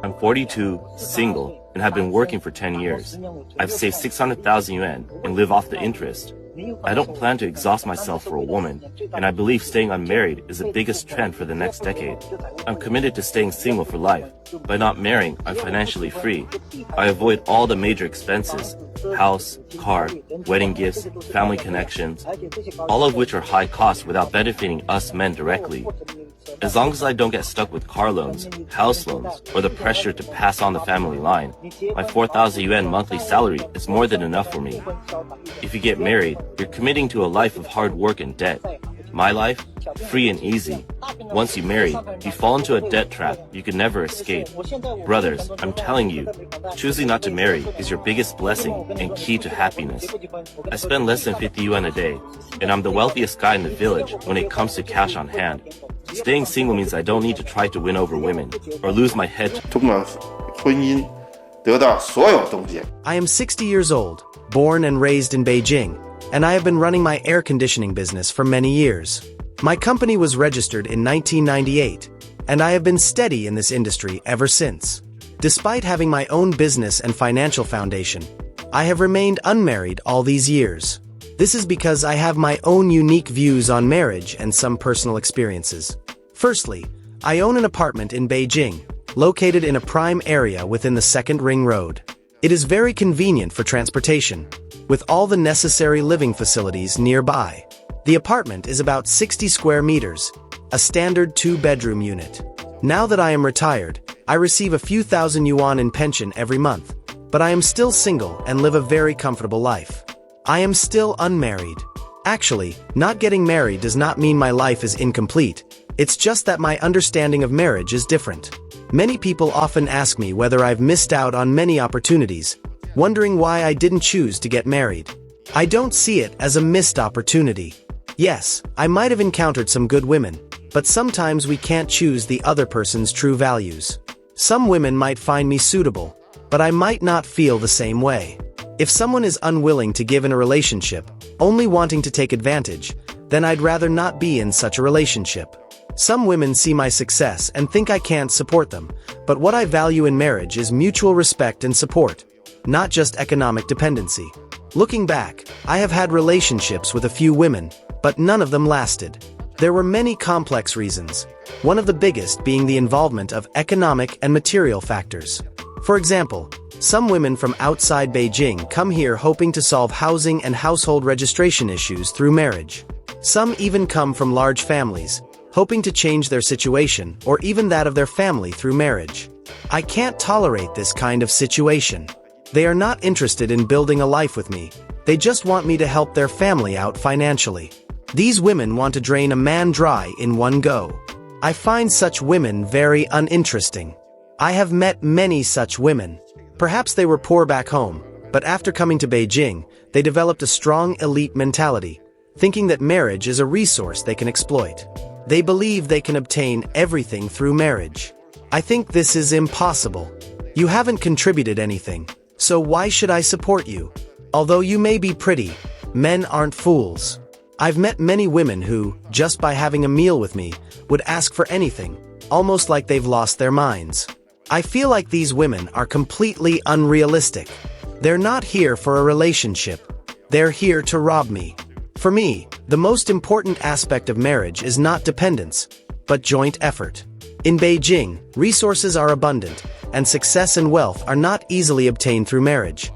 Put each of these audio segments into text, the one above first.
I'm 42, single, and have been working for 10 years. I've saved 600,000 yuan and live off the interest. I don't plan to exhaust myself for a woman, and I believe staying unmarried is the biggest trend for the next decade. I'm committed to staying single for life. By not marrying, I'm financially free. I avoid all the major expenses: house, car, wedding gifts, family connections, all of which are high cost without benefiting us men directly. As long as I don't get stuck with car loans, house loans, or the pressure to pass on the family line, my 4,000 yuan monthly salary is more than enough for me. If you get married, you're committing to a life of hard work and debt. My life? Free and easy. Once you marry, you fall into a debt trap you can never escape. Brothers, I'm telling you, choosing not to marry is your biggest blessing and key to happiness. I spend less than 50 yuan a day, and I'm the wealthiest guy in the village when it comes to cash on hand. Staying single means I don't need to try to win over women or lose my head. I am 60 years old, born and raised in Beijing, and I have been running my air conditioning business for many years. My company was registered in 1998, and I have been steady in this industry ever since. Despite having my own business and financial foundation, I have remained unmarried all these years. This is because I have my own unique views on marriage and some personal experiences. Firstly, I own an apartment in Beijing, located in a prime area within the Second Ring Road. It is very convenient for transportation, with all the necessary living facilities nearby. The apartment is about 60 square meters, a standard 2-bedroom unit. Now that I am retired, I receive a few thousand yuan in pension every month, but I am still single and live a very comfortable life. I am still unmarried. Actually, not getting married does not mean my life is incomplete. It's just that my understanding of marriage is different. Many people often ask me whether I've missed out on many opportunities, wondering why I didn't choose to get married. I don't see it as a missed opportunity. Yes, I might have encountered some good women, but sometimes we can't choose the other person's true values. Some women might find me suitable, but I might not feel the same way. If someone is unwilling to give in a relationship, only wanting to take advantage, then I'd rather not be in such a relationship. Some women see my success and think I can't support them, but what I value in marriage is mutual respect and support, not just economic dependency. Looking back, I have had relationships with a few women, but none of them lasted. There were many complex reasons, one of the biggest being the involvement of economic and material factors. For example, some women from outside Beijing come here hoping to solve housing and household registration issues through marriage. Some even come from large families, hoping to change their situation or even that of their family through marriage. I can't tolerate this kind of situation. They are not interested in building a life with me. They just want me to help their family out financially. These women want to drain a man dry in one go. I find such women very uninteresting. I have met many such women. Perhaps they were poor back home, but after coming to Beijing, they developed a strong elite mentality, thinking that marriage is a resource they can exploit. They believe they can obtain everything through marriage. I think this is impossible. You haven't contributed anything, so why should I support you? Although you may be pretty, men aren't fools. I've met many women who, just by having a meal with me, would ask for anything, almost like they've lost their minds. I feel like these women are completely unrealistic. They're not here for a relationship. They're here to rob me. For me, the most important aspect of marriage is not dependence, but joint effort. In Beijing, resources are abundant, and success and wealth are not easily obtained through marriage.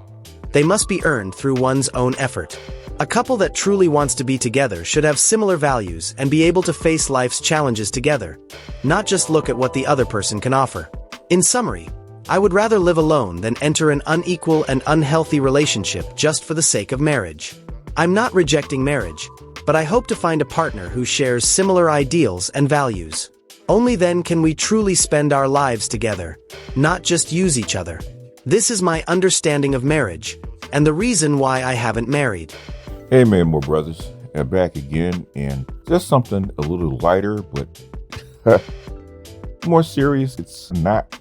They must be earned through one's own effort. A couple that truly wants to be together should have similar values and be able to face life's challenges together, not just look at what the other person can offer. In summary, I would rather live alone than enter an unequal and unhealthy relationship just for the sake of marriage. I'm not rejecting marriage, but I hope to find a partner who shares similar ideals and values. Only then can we truly spend our lives together, not just use each other. This is my understanding of marriage, and the reason why I haven't married. Hey man, more brothers, and back again, and just something a little lighter, but more serious. It's not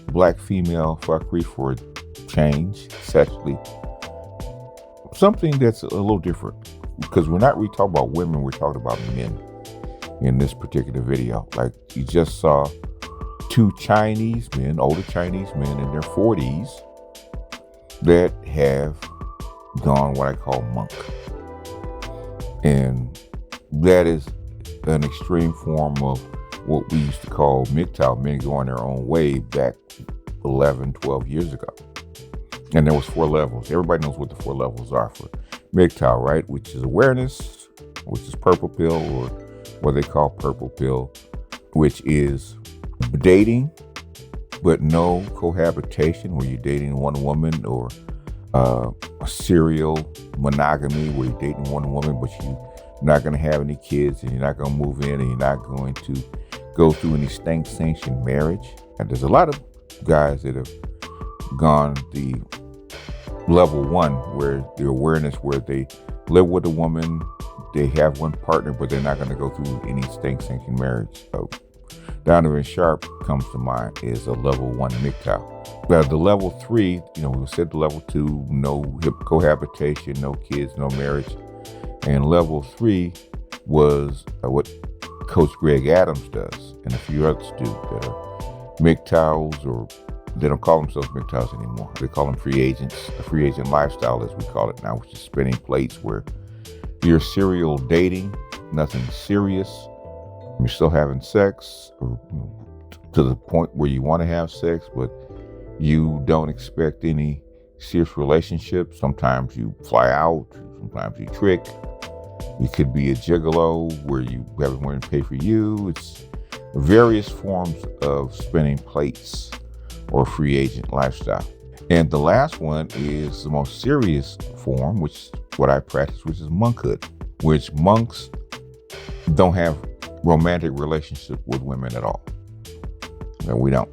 black female fuckery for change. It's actually something that's a little different, because we're not really talking about women, we're talking about men in this particular video. Like, you just saw two Chinese men, older Chinese men in their 40s, that have gone what I call monk. And that is an extreme form of what we used to call MGTOW, men going their own way, back 11, 12 years ago. And there was 4 levels. Everybody knows what the 4 levels are for MGTOW, right? Which is awareness, which is purple pill, or what they call purple pill, which is dating, but no cohabitation, where you're dating one woman, or a serial monogamy, where you're dating one woman, but you're not going to have any kids, and you're not going to move in, and you're not going to go through any sanctioned marriage. And there's a lot of guys that have gone the level 1, where the awareness, where they live with a woman, they have one partner, but they're not going to go through any sanctioned marriage. So Donovan Sharp comes to mind as a level 1 MGTOW. Now, the level 3, we said the level 2, no cohabitation, no kids, no marriage. And level 3 was what Coach Greg Adams does, and a few others do, that are MGTOWs, or they don't call themselves MGTOWs anymore. They call them free agents. The free agent lifestyle, as we call it now, which is spinning plates, where you're serial dating, nothing serious. You're still having sex, or to the point where you want to have sex, but you don't expect any serious relationship. Sometimes you fly out, sometimes you trick. You could be a gigolo, where you have everyone pay for you. It's various forms of spinning plates or free agent lifestyle. And the last one is the most serious form, which is what I practice, which is monkhood, which monks don't have romantic relationship with women at all. No, we don't.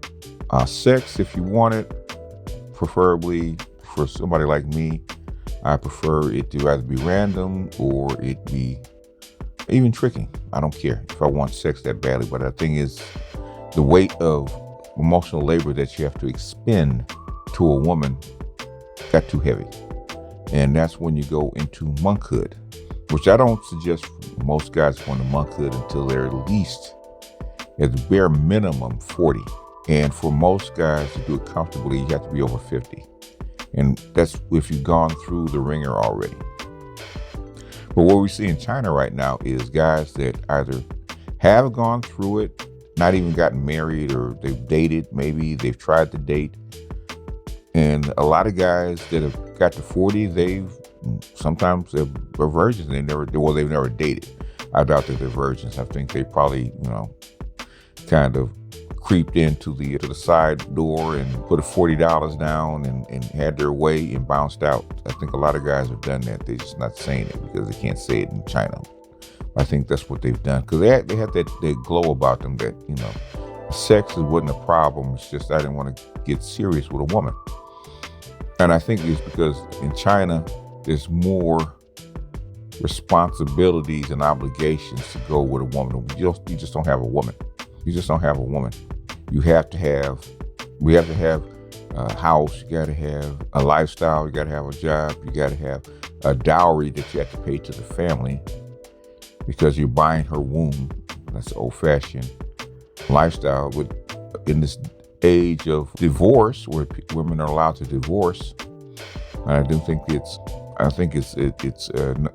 Sex, if you want it, preferably for somebody like me, I prefer it to either be random or it be even tricking. I don't care if I want sex that badly, but the thing is, the weight of emotional labor that you have to expend to a woman got too heavy. And that's when you go into monkhood, which I don't suggest most guys go into monkhood until they're at least, at the bare minimum, 40. And for most guys to do it comfortably, you have to be over 50. And that's if you've gone through the ringer already. But what we see in China right now is guys that either have gone through it, not even gotten married, or they've dated, maybe they've tried to date. And a lot of guys that have got to 40, they're virgins. They've never dated. I doubt that they're virgins. I think they probably, kind of creeped into the side door and put $40 down and had their way and bounced out. I think a lot of guys have done that. They're just not saying it because they can't say it in China. I think that's what they've done, because they have that glow about them that, sex wasn't a problem. It's just I didn't want to get serious with a woman. And I think it's because in China, there's more responsibilities and obligations to go with a woman. You just don't have a woman. You just don't have a woman. We have to have a house, you got to have a lifestyle, you got to have a job, you got to have a dowry that you have to pay to the family, because you're buying her womb. That's old-fashioned lifestyle. But in this age of divorce, where women are allowed to divorce, I think it's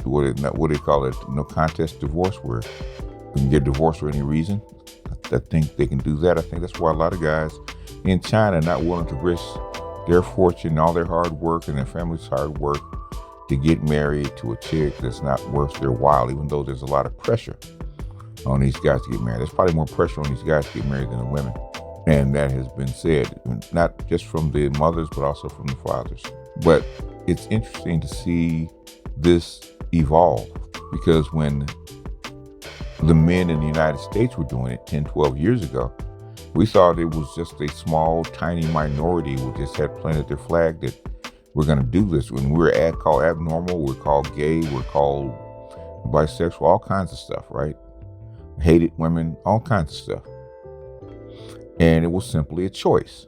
what do they call it? No contest divorce, where you can get divorced for any reason. I think they can do that. I think that's why a lot of guys in China are not willing to risk their fortune, all their hard work, and their family's hard work to get married to a chick that's not worth their while, even though there's a lot of pressure on these guys to get married. There's probably more pressure on these guys to get married than the women. And that has been said, not just from the mothers, but also from the fathers. But it's interesting to see this evolve, because when the men in the United States were doing it 10, 12 years ago. We thought it was just a small, tiny minority who just had planted their flag that we're going to do this. When we're called abnormal, we're called gay, we're called bisexual, all kinds of stuff, right? Hated women, all kinds of stuff. And it was simply a choice.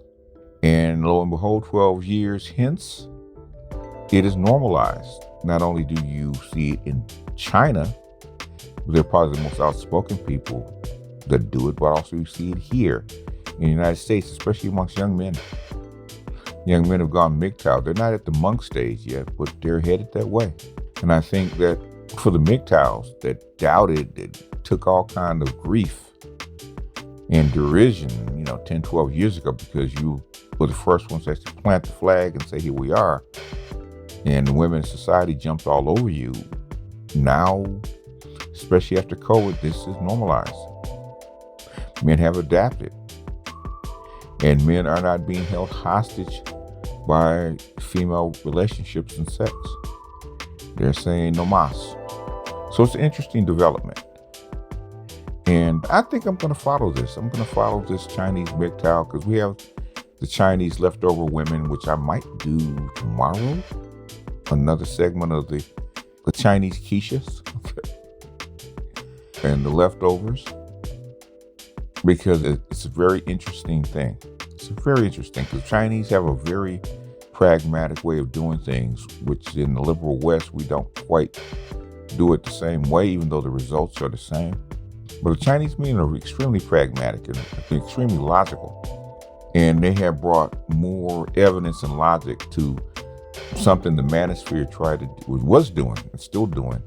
And lo and behold, 12 years hence, it is normalized. Not only do you see it in China, they're probably the most outspoken people that do it, but also you see it here in the United States, especially amongst young men. Young men have gone MGTOW. They're not at the monk stage yet, but they're headed that way. And I think that for the MGTOWs that doubted, that took all kind of grief and derision, 10, 12 years ago, because you were the first ones to plant the flag and say, here we are. And the women's society jumped all over you. Now, especially after COVID, this is normalized. Men have adapted. And men are not being held hostage by female relationships and sex. They're saying no mas. So it's an interesting development. And I think I'm going to follow this. I'm going to follow this Chinese MGTOW because we have the Chinese leftover women, which I might do tomorrow. Another segment of the Chinese quiches and the leftovers, because it's a very interesting thing. It's very interesting because Chinese have a very pragmatic way of doing things, which in the liberal West, we don't quite do it the same way, even though the results are the same. But the Chinese men are extremely pragmatic and extremely logical. And they have brought more evidence and logic to something the manosphere was doing and still doing,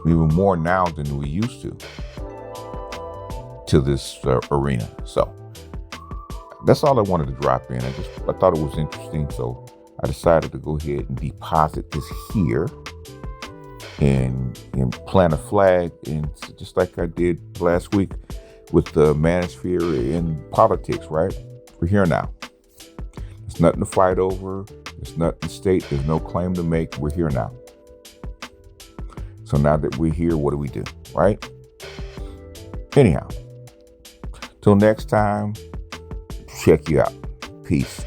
even more now than we used to this arena. So that's all I wanted to drop in. I thought it was interesting, so I decided to go ahead and deposit this here and plant a flag, and just like I did last week with the manosphere in politics, right? We're here now. There's nothing to fight over. There's nothing to state. There's no claim to make. We're here now. So now that we're here, what do we do, right? Anyhow, till next time, check you out. Peace.